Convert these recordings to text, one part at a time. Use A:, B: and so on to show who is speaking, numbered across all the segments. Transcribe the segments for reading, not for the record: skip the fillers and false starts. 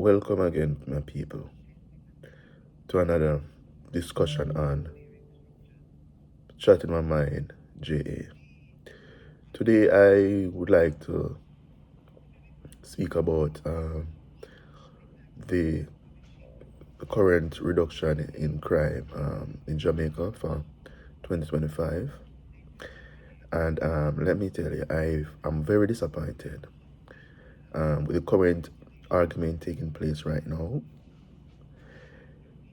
A: Welcome again, my people, to another discussion on Chat in My Mind, JA. Today, I would like to speak about the current reduction in crime in Jamaica for 2025. And let me tell you, I'm very disappointed with the current argument taking place right now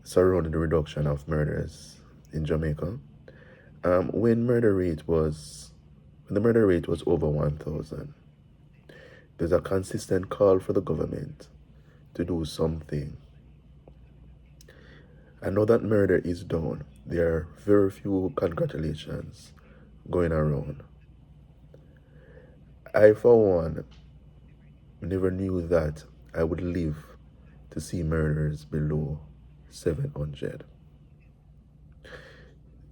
A: surrounding the reduction of murders in Jamaica. When the murder rate was over 1,000, there's a consistent call for the government to do something. I know that murder is down. There are very few congratulations going around. I, for one, never knew that I would live to see murders below 700.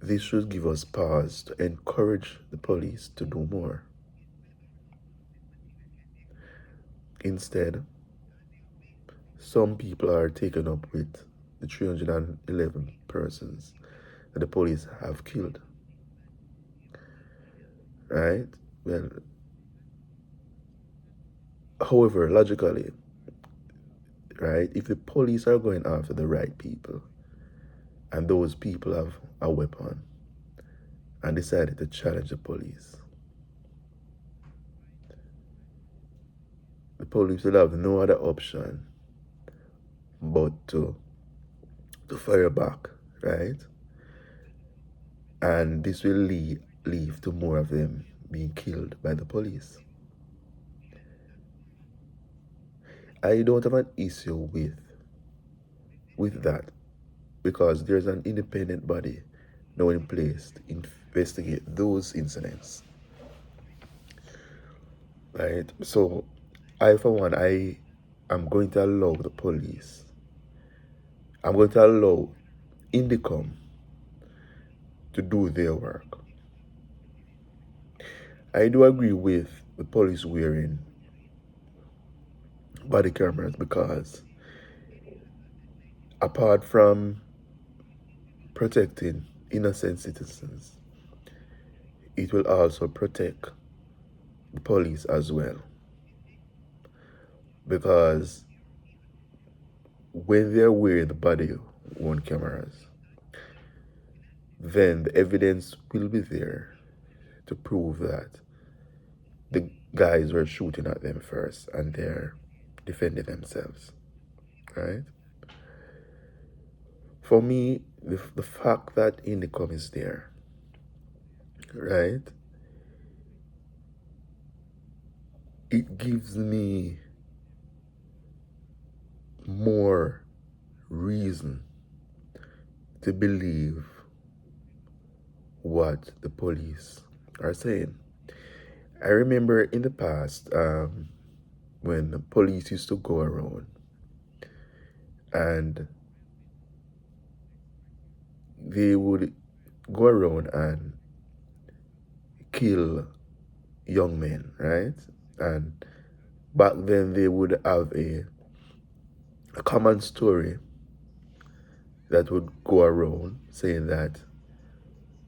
A: This should give us pause to encourage the police to do more. Instead, some people are taken up with the 311 persons that the police have killed. Right? Well, however, logically, right, if the police are going after the right people and those people have a weapon and decided to challenge the police, the police will have no other option but to fire back, right? And this will lead to more of them being killed by the police. I don't have an issue with that because there's an independent body now in place to investigate those incidents. Right? So for one, I am going to allow the police, I'm going to allow Indicom to do their work. I do agree with the police wearing body cameras because apart from protecting innocent citizens, it will also protect the police as well. Because when they're wearing the body worn cameras, then the evidence will be there to prove that the guys were shooting at them first and they're defending themselves, right? For me, the fact that Indicom is there, right, it gives me more reason to believe what the police are saying. I remember in the past when the police used to go around and they would go around and kill young men, right? And back then they would have a common story that would go around saying that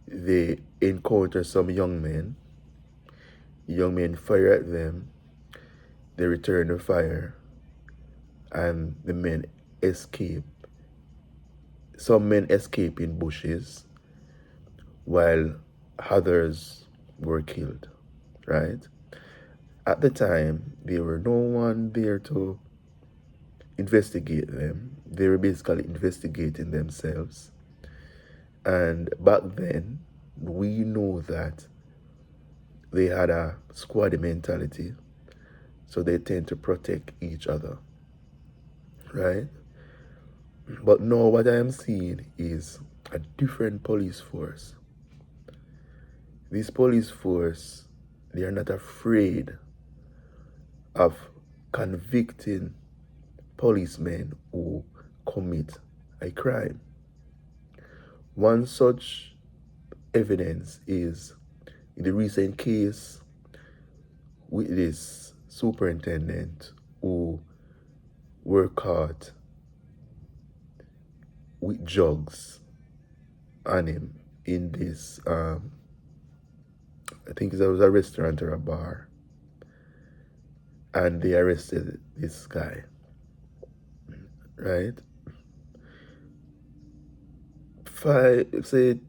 A: they encounter some young men fire at them, they return the fire, and the men escape. Some men escape in bushes while others were killed, right? At the time, there were no one there to investigate them. They were basically investigating themselves. And back then, we know that they had a squad mentality, so they tend to protect each other, right? But now what I am seeing is a different police force. This police force, they are not afraid of convicting policemen who commit a crime. One such evidence is in the recent case with this superintendent who were caught with drugs on him in this, I think it was a restaurant or a bar. And they arrested this guy, right? 15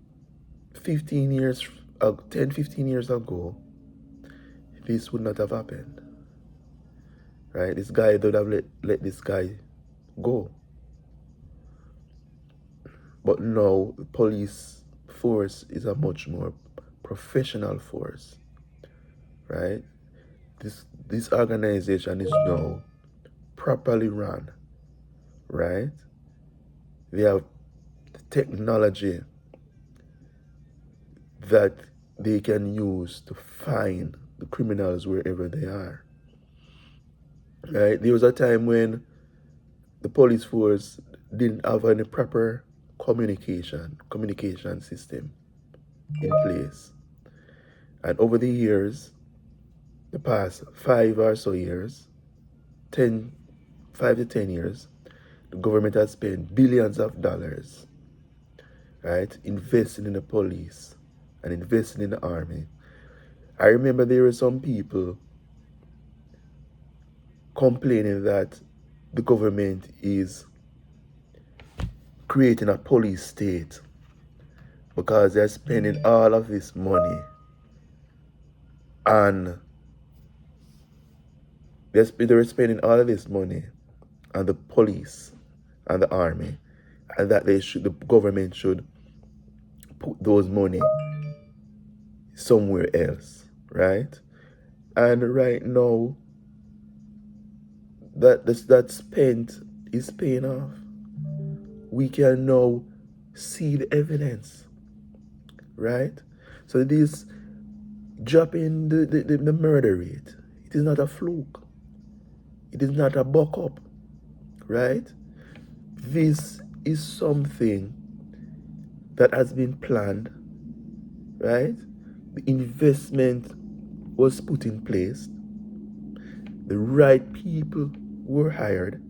A: years, 10, 15 years ago, this would not have happened, right? This guy would have let this guy go. But now the police force is a much more professional force, right? This organization is now properly run, right? They have technology that they can use to find the criminals wherever they are, right? There was a time when the police force didn't have any proper communication system in place. And over the years, the past 5 or so years, 5 to 10 years, the government has spent billions of dollars, right, investing in the police and investing in the army. I remember there were some people complaining that the government is creating a police state because they're spending all of this money on they were spending all of this money on the police and the army, and that the government should put those money somewhere else, right? And right now, that spent is paying off. We can now see the evidence, right? So this drop in the murder rate, it is not a fluke. It is not a buck up, right? This is something that has been planned, right? The investment was put in place. The right people were hired,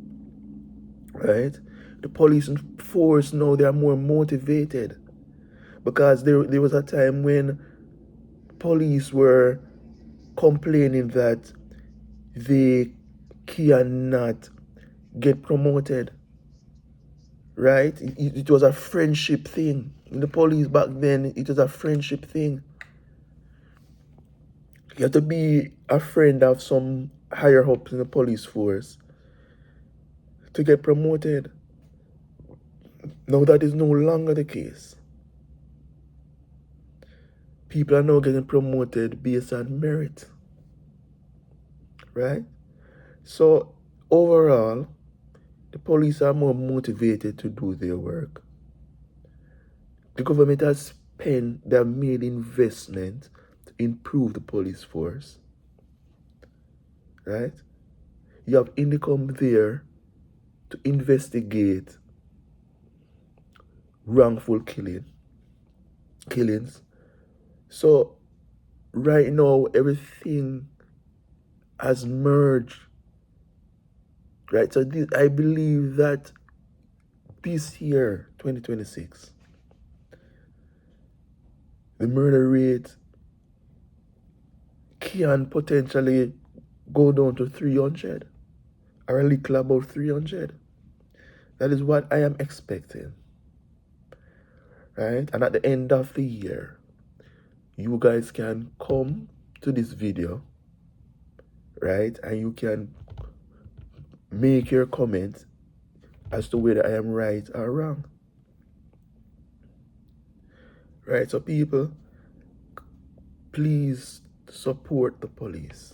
A: right? The police force now, they are more motivated, because there was a time when police were complaining that they cannot get promoted, right? It was a friendship thing. In the police back then, it was a friendship thing. You have to be a friend of some higher ups in the police force to get promoted. Now that is no longer the case. People are now getting promoted based on merit, right? So overall, the police are more motivated to do their work. The government has they have made investment to improve the police force, right? You have income there to investigate wrongful killings. So right now, everything has merged, right? So I believe that this year, 2026, the murder rate can potentially go down to 300 or a little above 300. That is what I am expecting, right? And at the end of the year, you guys can come to this video, right? And you can make your comment as to whether I am right or wrong, right? So people, please support the police,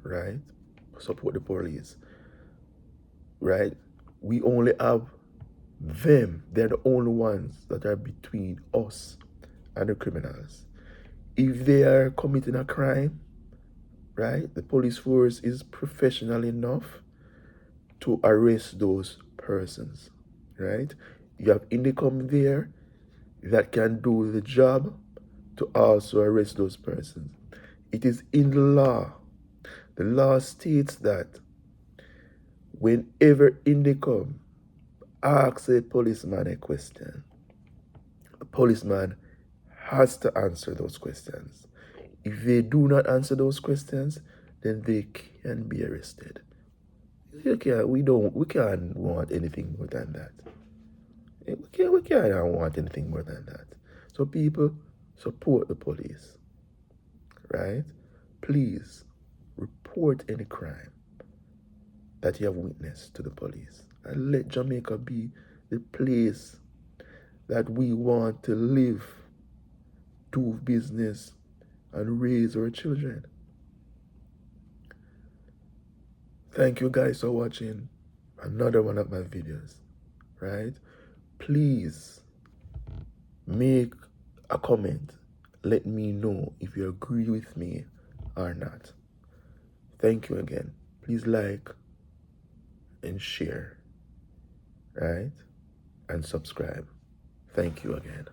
A: right? Support the police, right? We only have them. They're the only ones that are between us and the criminals. If they are committing a crime, right, the police force is professional enough to arrest those persons, right? You have income there that can do the job to also arrest those persons. It is in the law. The law states that whenever in they come, ask a policeman a question. The policeman has to answer those questions. If they do not answer those questions, then they can be arrested. We can't want anything more than that. We can't want anything more than that. So people, support the police, right? Please report any crime that you have witnessed to the police, and let Jamaica be the place that we want to live, do business, and raise our children. Thank you guys for watching another one of my videos, right? Please make a comment. Let me know if you agree with me or not. Thank you again. Please like and share, right? And subscribe. Thank you again.